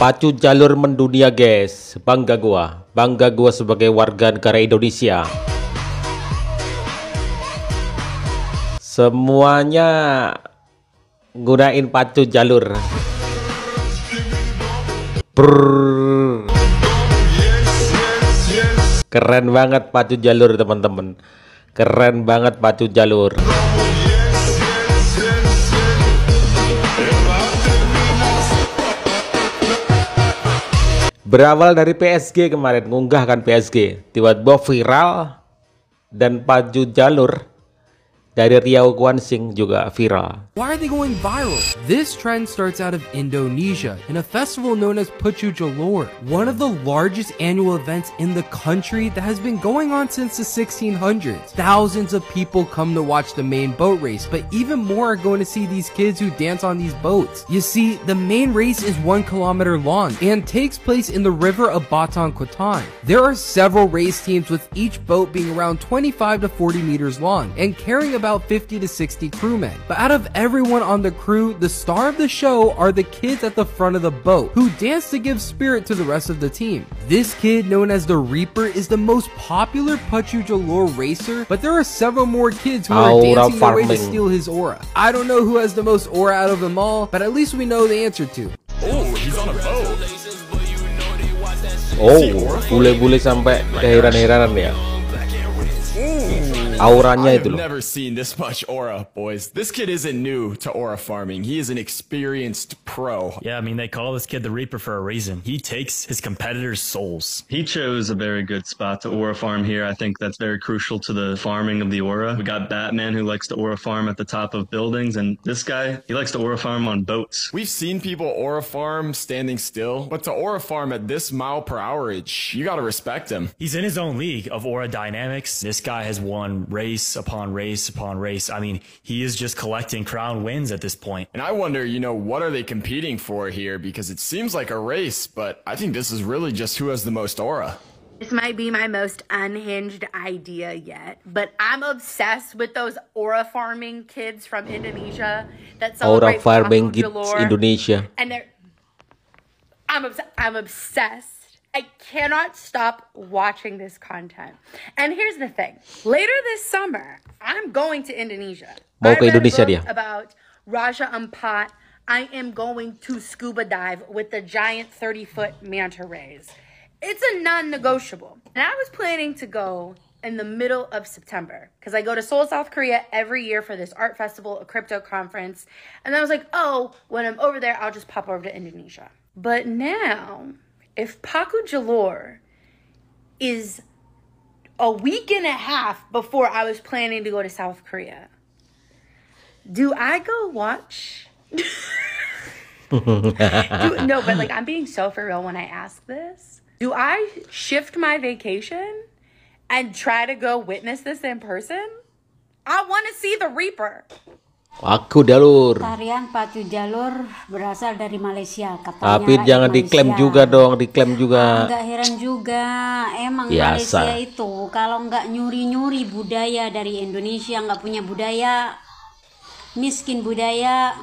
Pacu jalur mendunia guys, bangga gua sebagai warga negara Indonesia. Semuanya gunain pacu jalur. Brrr. Keren banget pacu jalur teman-teman, keren banget pacu jalur. Berawal dari PSG kemarin, ngunggah kan PSG, tiba-tiba viral, dan pacu jalur dari Riau Kwansing juga viral. Why are they going viral? This trend starts out of Indonesia in a festival known as Pacu Jalur, one of the largest annual events in the country that has been going on since the 1600s. Thousands of people come to watch the main boat race, but even more are going to see these kids who dance on these boats. You see, the main race is 1 kilometer long and takes place in the river of Batang Kutai. There are several race teams with each boat being around 25 to 40 meters long and carrying about 50 to 60 crewmen. But out of everyone on the crew, the star of the show are the kids at the front of the boat who dance to give spirit to the rest of the team. This kid, known as the Reaper, is the most popular Pacu Jalur racer, but there are several more kids who are dancing their way to steal his aura. I don't know who has the most aura out of them all, but at least we know the answer to. Oh, he's on a boat. Oh, bule-bule sampai keheran-heranan ya. Auranya itu loh. I've never seen this much aura, boys. This kid isn't new to aura farming. He is an experienced pro. Yeah, I mean, they call this kid the Reaper for a reason. He takes his competitors' souls. He chose a very good spot to aura farm here. I think that's very crucial to the farming of the aura. We got Batman, who likes to aura farm at the top of buildings, and this guy, he likes to aura farm on boats. We've seen people aura farm standing still, but to aura farm at this mile/hourage, you gotta respect him. He's in his own league of aura dynamics. This guy has won race upon race upon race. I mean, he is just collecting crown wins at this point. And I wonder, what are they competing for here? Because it seems like a race, but I think this is really just who has the most aura. This might be my most unhinged idea yet, but I'm obsessed with those aura farming kids from Indonesia that celebrate Aura farming Pacu kids Jalur. Indonesia. And I'm obsessed. I cannot stop watching this content. And here's the thing. Later this summer, I'm going to Indonesia. Mau ke I read a Indonesia book dia. about Raja Ampat. I am going to scuba dive with the giant 30-foot manta rays. It's a non-negotiable. And I was planning to go in the middle of September because I go to Seoul, South Korea every year for this art festival, a crypto conference. And I was like, oh, when I'm over there, I'll just pop over to Indonesia. But now, if Pacu Jalur is a week and a half before I was planning to go to South Korea, do I go watch? No, but like, I'm being so for real when I ask this. Do I shift my vacation and try to go witness this in person? I want to see the Reaper. Pacu jalur. Tarian pacu jalur berasal dari Malaysia, katanya. Tapi jangan diklaim juga dong, diklaim juga. Nggak heran juga, emang Biasa. Malaysia itu kalau nggak nyuri-nyuri budaya dari Indonesia, nggak punya budaya, miskin budaya,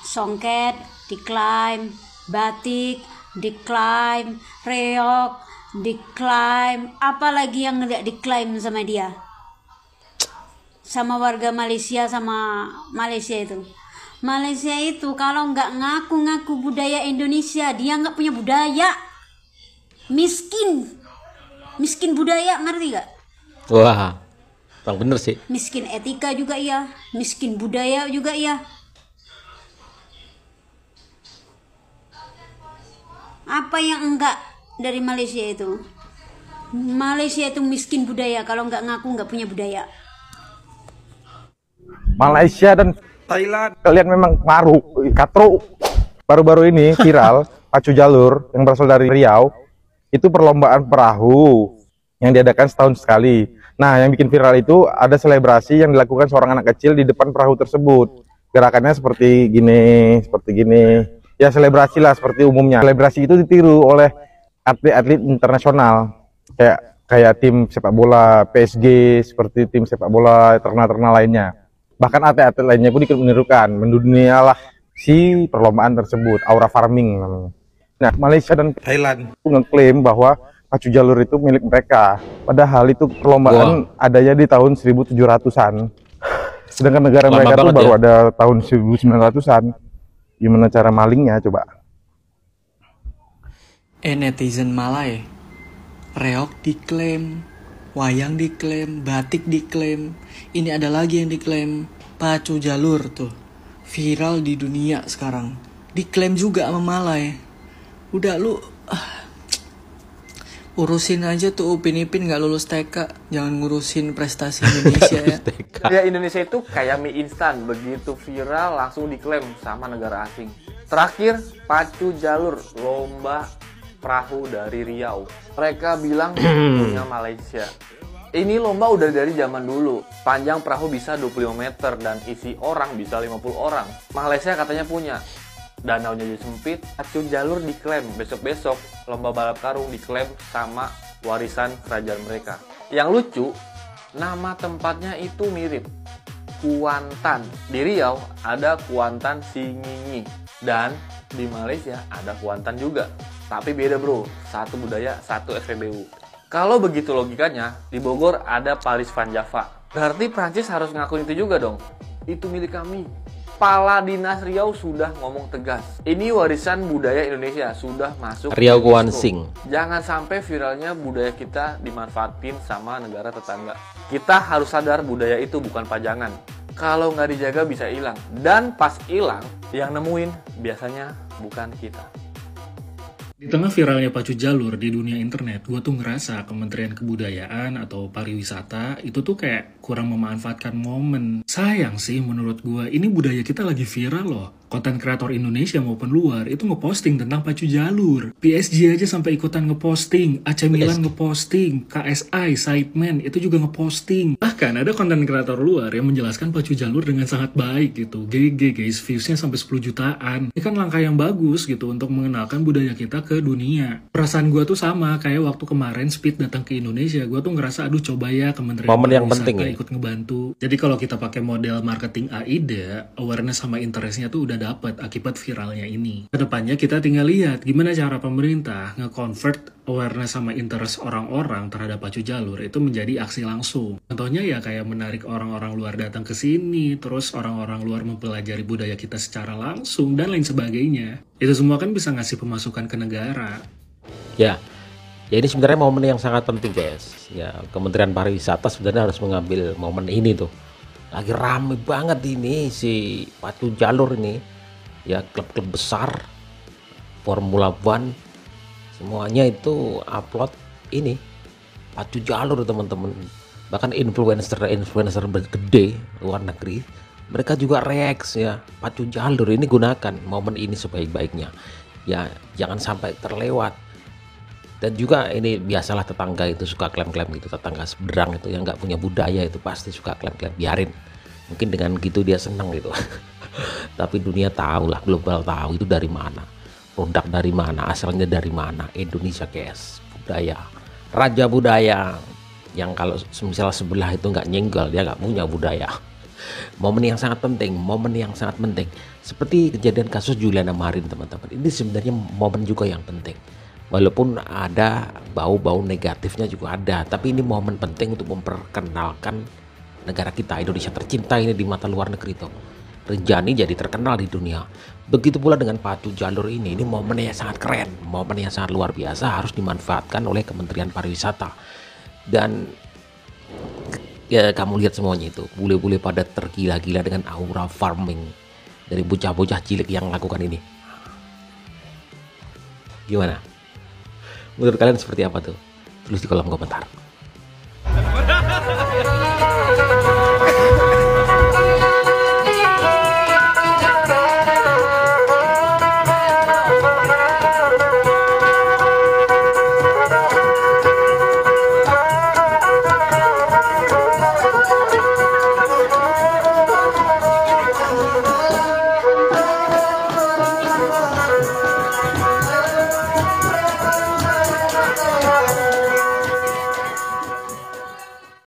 songket, diklaim, batik, diklaim, reok, diklaim, apalagi yang nggak diklaim sama dia. Sama warga Malaysia, sama Malaysia itu. Malaysia itu kalau nggak ngaku-ngaku budaya Indonesia, dia nggak punya budaya. Miskin. Miskin budaya, ngerti gak? Wah, bang bener sih. Miskin etika juga iya, miskin budaya juga iya. Apa yang enggak dari Malaysia itu? Malaysia itu miskin budaya, kalau nggak ngaku nggak punya budaya. Malaysia dan Thailand, kalian memang katro. Baru-baru ini viral pacu jalur yang berasal dari Riau. Itu perlombaan perahu yang diadakan setahun sekali. Nah, yang bikin viral itu ada selebrasi yang dilakukan seorang anak kecil di depan perahu tersebut. Gerakannya seperti gini. Ya selebrasi lah seperti umumnya. Selebrasi itu ditiru oleh atlet-atlet internasional kayak kayak tim sepak bola PSG, seperti tim sepak bola terkenal-terkenal lainnya. Bahkan atlet-atlet lainnya pun ikut menirukan, mendunialah si perlombaan tersebut, aura farming namanya. Nah, Malaysia dan Thailand ngeklaim bahwa pacu jalur itu milik mereka. Padahal itu perlombaan adanya di tahun 1700-an. Sedangkan negara mereka tuh baru ada tahun 1900-an. Gimana cara malingnya coba? Netizen Malay, reok diklaim, wayang diklaim, batik diklaim, ini ada lagi yang diklaim, pacu jalur tuh, viral di dunia sekarang, diklaim juga sama Malay. Udah lu, urusin aja tuh Upin Ipin nggak lulus TK, jangan ngurusin prestasi Indonesia ya. Ya Indonesia itu kayak mie instan, begitu viral langsung diklaim sama negara asing. Terakhir, pacu jalur, lomba perahu dari Riau. Mereka bilang punya Malaysia. Ini lomba udah dari zaman dulu. Panjang perahu bisa 25 meter dan isi orang bisa 50 orang. Malaysia katanya punya. Danaunya jadi sempit, pacu jalur diklaim. Besok-besok lomba balap karung diklaim sama warisan kerajaan mereka. Yang lucu, nama tempatnya itu mirip. Kuantan. Di Riau ada Kuantan Singingi. Dan di Malaysia ada Kuantan juga. Tapi beda bro, satu budaya, satu SPBU. Kalau begitu logikanya, di Bogor ada Paris Van Java. Berarti Prancis harus ngakuin itu juga dong. Itu milik kami. Kepala Dinas Riau sudah ngomong tegas. Ini warisan budaya Indonesia, sudah masuk Riau Kuansing. Jangan sampai viralnya budaya kita dimanfaatin sama negara tetangga. Kita harus sadar budaya itu bukan pajangan. Kalau nggak dijaga bisa hilang. Dan pas hilang, yang nemuin biasanya bukan kita. Di tengah viralnya pacu jalur di dunia internet, gue tuh ngerasa Kementerian Kebudayaan atau Pariwisata itu tuh kayak kurang memanfaatkan momen. Sayang sih menurut gue, ini budaya kita lagi viral loh. Konten kreator Indonesia maupun luar itu ngeposting tentang pacu jalur. PSG aja sampai ikutan ngeposting, AC Milan ngeposting, KSI, Sidemen itu juga ngeposting. Bahkan ada konten kreator luar yang menjelaskan pacu jalur dengan sangat baik gitu. GG guys, viewsnya sampai 10 jutaan. Ini kan langkah yang bagus gitu untuk mengenalkan budaya kita ke dunia. Perasaan gue tuh sama kayak waktu kemarin Speed datang ke Indonesia. Gue tuh ngerasa aduh coba ya Kementerian Pariwisata ikut ngebantu. Jadi kalau kita pakai model marketing AIDA, awareness sama interestnya tuh udah dapat akibat viralnya ini. Kedepannya kita tinggal lihat gimana cara pemerintah nge-convert awareness sama interest orang-orang terhadap pacu jalur itu menjadi aksi langsung. Contohnya ya kayak menarik orang-orang luar datang ke sini, terus orang-orang luar mempelajari budaya kita secara langsung dan lain sebagainya. Itu semua kan bisa ngasih pemasukan ke negara. Ya ini sebenarnya momen yang sangat penting guys. Ya Kementerian Pariwisata sebenarnya harus mengambil momen ini tuh. Lagi rame banget ini si pacu jalur ini. Ya klub-klub besar, Formula One, semuanya itu upload ini pacu jalur teman-teman. Bahkan influencer gede luar negeri, mereka juga react ya pacu jalur ini. Gunakan momen ini sebaik-baiknya. Ya jangan sampai terlewat. Dan juga ini biasalah tetangga itu suka klaim-klaim gitu, tetangga seberang itu yang nggak punya budaya itu pasti suka klaim-klaim. Biarin, mungkin dengan gitu dia seneng gitu. Tapi dunia tahu lah, global tahu itu dari mana, produk dari mana, asalnya dari mana. Indonesia guys, budaya, raja budaya. Yang kalau misalnya sebelah itu nggak nyenggol, dia nggak punya budaya. Momen yang sangat penting, seperti kejadian kasus Juliana Marin teman-teman. Ini sebenarnya momen juga yang penting. Walaupun ada bau-bau negatifnya juga ada, tapi ini momen penting untuk memperkenalkan negara kita, Indonesia tercinta ini di mata luar negeri tuh. Rinjani jadi terkenal di dunia. Begitu pula dengan pacu jalur ini momen yang sangat keren, momen yang sangat luar biasa, harus dimanfaatkan oleh Kementerian Pariwisata. Dan ya kamu lihat semuanya itu, bule-bule pada tergila-gila dengan aura farming dari bocah-bocah cilik yang lakukan ini. Gimana? Menurut kalian seperti apa tuh? Tulis di kolom komentar.